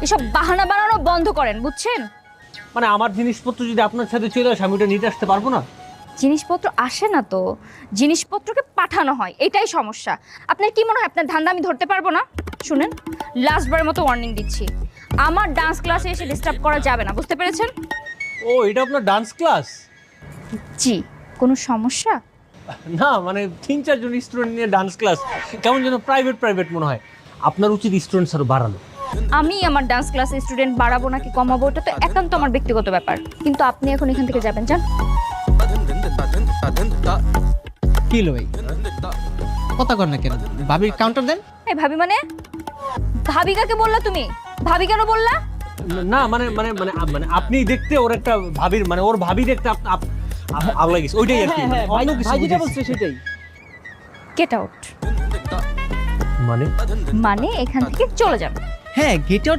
এসব বাহানা বানানো বন্ধ করেন, বুঝছেন? মানে আমার জিনিসপত্র যদি আপনার সাথে চলে আসে আমি ওটা নিতে আসতে পারবো না? জিনিসপত্র আসে না তো, জিনিসপত্রকে পাঠানো হয়, এটাই সমস্যা। আপনার কি মনে হয় আপনার ধান্দা আমি ধরতে পারবো না? শুনেন, লাস্টবারের মতো ওয়ার্নিং দিচ্ছি, আমার ডান্স ক্লাসে এসে ডিস্টার্ব করা যাবে না, বুঝতে পেরেছেন? ও, এটা আপনার ডান্স ক্লাস? জি। কোনো সমস্যা? না মানে 3-4 জন স্টুডেন্ট নিয়ে ডান্স ক্লাস কেমন যেন প্রাইভেট মনে হয়। আপনার উচিত স্টুডেন্টস আরো বাড়ানো। আমি আমার ডান্স ক্লাসে স্টুডেন্ট বাড়াবো নাকি কমাবো ওটা তো একান্ত আমার ব্যক্তিগত ব্যাপার, কিন্তু আপনি এখন এখান থেকে যাবেন, যান। কি লো ভাই, কথা কর না কেন? ভাবির কাউন্টার দেন। এই ভাবি মানে? ভাবি কাকে বললা তুমি? ভাবি কেন বললা? না মানে মানে মানে মানে আপনি দেখতে ওর একটা ভাবির মানে ওর ভাবি দেখতে আল্লাহ গেছে ওইটাই আর কি। অন্য কিছু ভাই যেটা বুঝেছি। বলছে সেটাই। Get out. মানে মানে এখান থেকে চলে যাবে। হ্যাঁ, গেট আউট